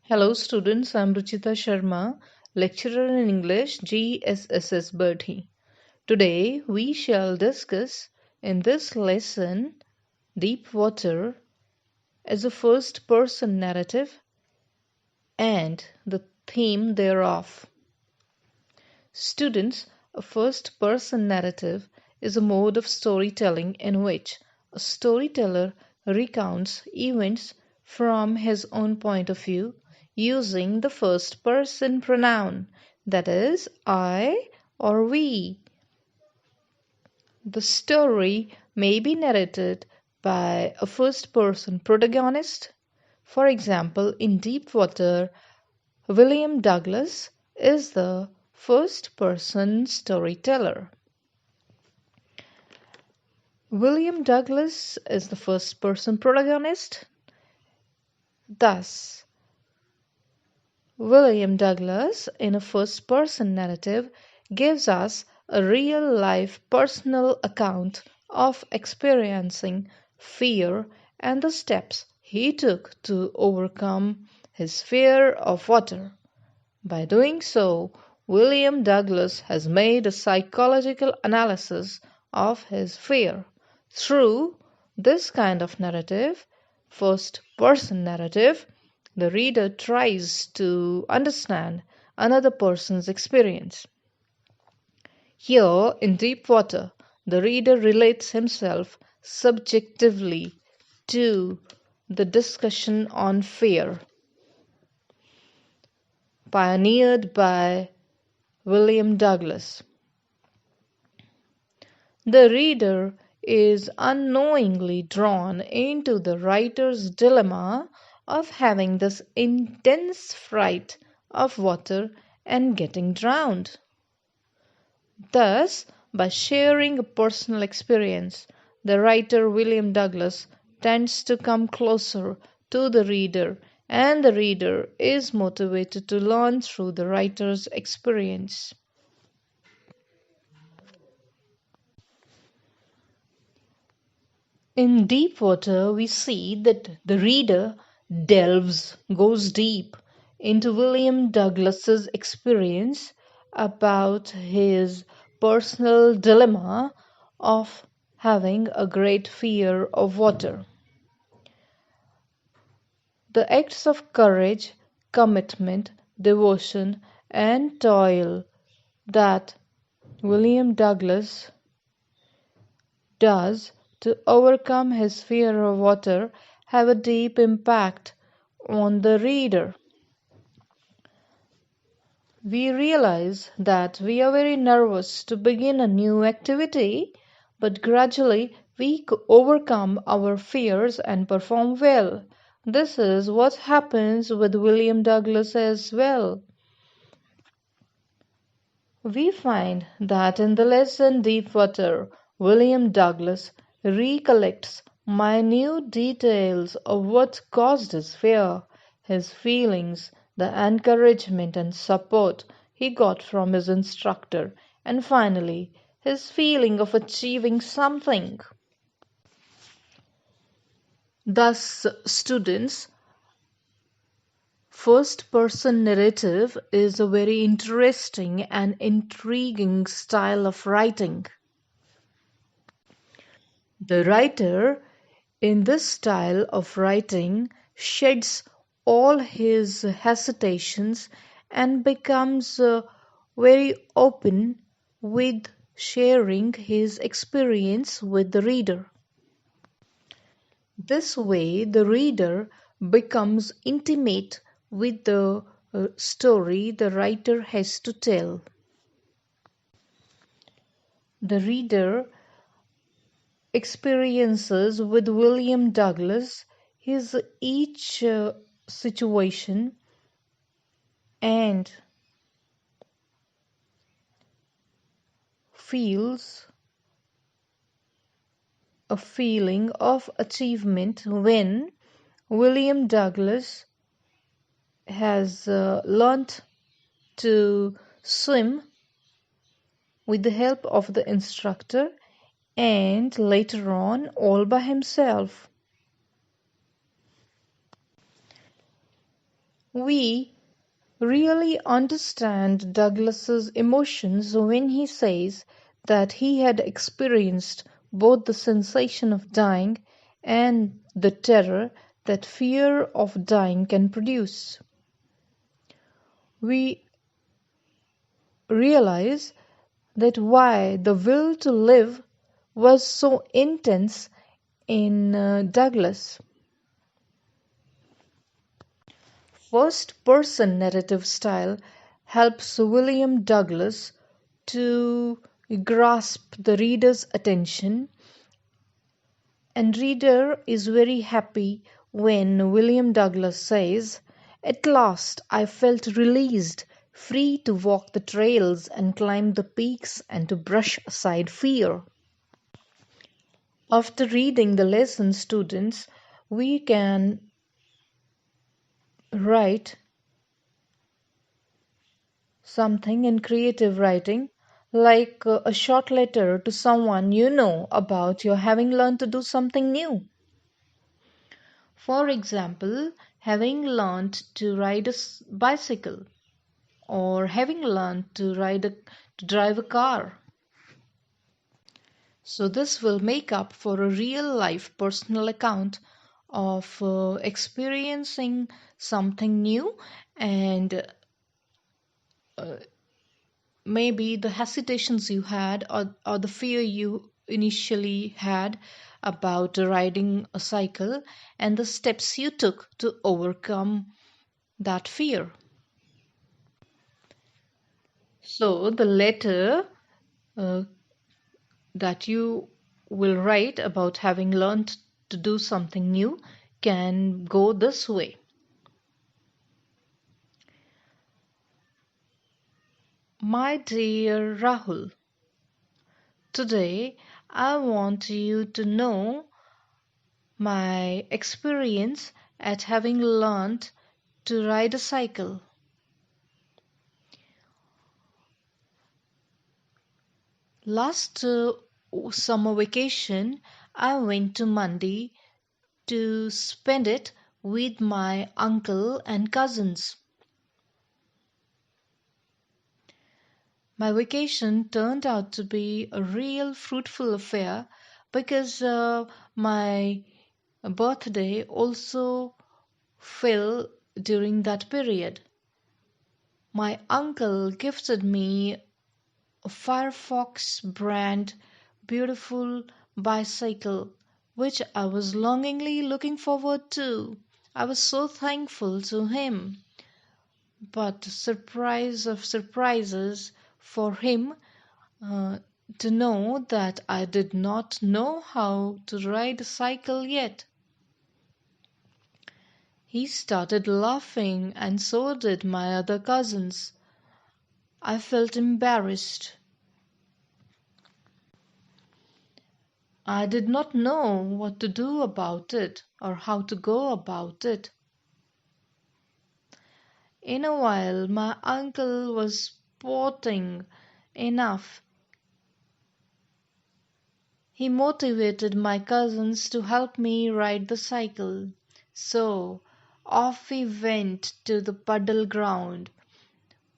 Hello students, I'm Ruchita Sharma, lecturer in English, GSSS Berthi. Today we shall discuss in this lesson Deep Water as a first person narrative and the theme thereof. Students, a first person narrative is a mode of storytelling in which a storyteller recounts events from his own point of view using the first person pronoun, that is, I or we. The story may be narrated by a first person protagonist. For example, in Deep Water, William Douglas is the first person storyteller. William Douglas is the first person protagonist. Thus, William Douglas, in a first person narrative, gives us a real life personal account of experiencing fear and the steps he took to overcome his fear of water. By doing so, William Douglas has made a psychological analysis of his fear. Through this kind of narrative, first person narrative, the reader tries to understand another person's experience. Here, in Deep Water, the reader relates himself subjectively to the discussion on fear, pioneered by William Douglas. The reader is unknowingly drawn into the writer's dilemma of having this intense fright of water and getting drowned. Thus, by sharing a personal experience, the writer William Douglas tends to come closer to the reader, and the reader is motivated to learn through the writer's experience. In Deep Water, we see that the reader goes deep into William Douglas's experience about his personal dilemma of having a great fear of water. The acts of courage, commitment, devotion, and toil that William Douglas does to overcome his fear of water have a deep impact on the reader. We realize that we are very nervous to begin a new activity, but gradually we overcome our fears and perform well. This is what happens with William Douglas as well. We find that in the lesson Deep Water, William Douglas recollects minute details of what caused his fear, his feelings, the encouragement and support he got from his instructor, and finally, his feeling of achieving something. Thus, students, first person narrative is a very interesting and intriguing style of writing. The writer in this style of writing sheds all his hesitations and becomes very open with sharing his experience with the reader. This way, the reader becomes intimate with the story the writer has to tell. The reader experiences with William Douglas his each situation and feels a feeling of achievement when William Douglas has learnt to swim with the help of the instructor and later on all by himself. We really understand Douglas's emotions when he says that he had experienced both the sensation of dying and the terror that fear of dying can produce. We realize that why the will to live was so intense in Douglas. First person narrative style helps William Douglas to grasp the reader's attention, and reader is very happy when William Douglas says, "At last I felt released, free to walk the trails and climb the peaks and to brush aside fear." After reading the lesson, students, we can write something in creative writing, like a short letter to someone you know about your having learned to do something new. For example, having learned to ride a bicycle, or having learned to drive a car. So this will make up for a real life personal account of experiencing something new, and maybe the hesitations you had, or the fear you initially had about riding a cycle, and the steps you took to overcome that fear. So the letter uh, that you will write about having learned to do something new can go this way. My dear Rahul, today I want you to know my experience at having learned to ride a cycle. Last summer vacation, I went to Mandi to spend it with my uncle and cousins. My vacation turned out to be a real fruitful affair because my birthday also fell during that period. My uncle gifted me a Firefox brand beautiful bicycle which I was longingly looking forward to. I was so thankful to him. But surprise of surprises for him, uh, to know that I did not know how to ride a cycle yet. He started laughing, and so did my other cousins. I felt embarrassed. I did not know what to do about it or how to go about it. In a while, my uncle was sporting enough. He motivated my cousins to help me ride the cycle. So off we went to the puddle ground,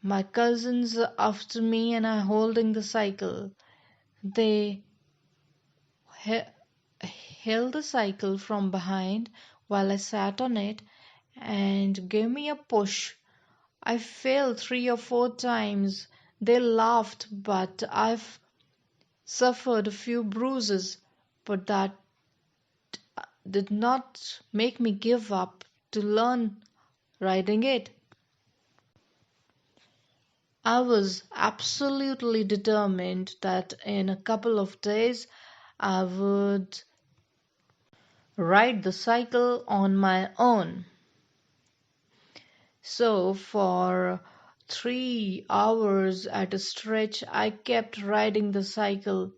my cousins after me and I holding the cycle. They he- held the cycle from behind while I sat on it and gave me a push. I fell 3 or 4 times. They laughed, but I've suffered a few bruises, but that did not make me give up to learn riding it. I was absolutely determined that in a couple of days I would ride the cycle on my own. So for 3 hours at a stretch, I kept riding the cycle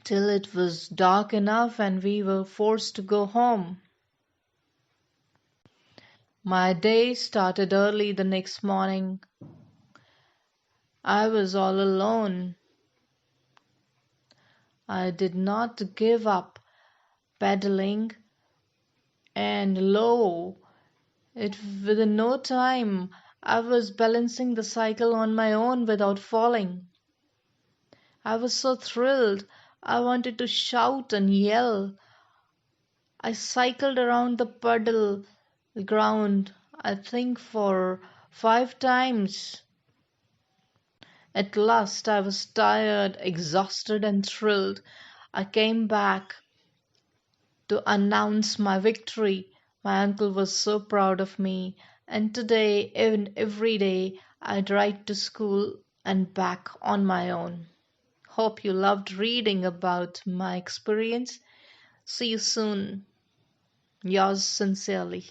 till it was dark enough and we were forced to go home. My day started early the next morning. I was all alone. I did not give up pedaling, and lo, It within no time I was balancing the cycle on my own without falling. I was so thrilled. I wanted to shout and yell. I cycled around the puddle ground, I think for 5 times. At last I was tired, exhausted, and thrilled. I came back to announce my victory. My uncle was so proud of me, and today, even every day, I'd ride to school and back on my own. Hope you loved reading about my experience. See you soon. Yours sincerely.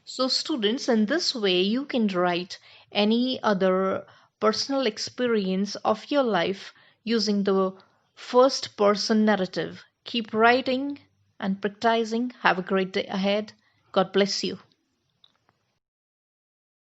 So, students, in this way, you can write any other personal experience of your life using the first person narrative. Keep writing and practicing. Have a great day ahead. God bless you.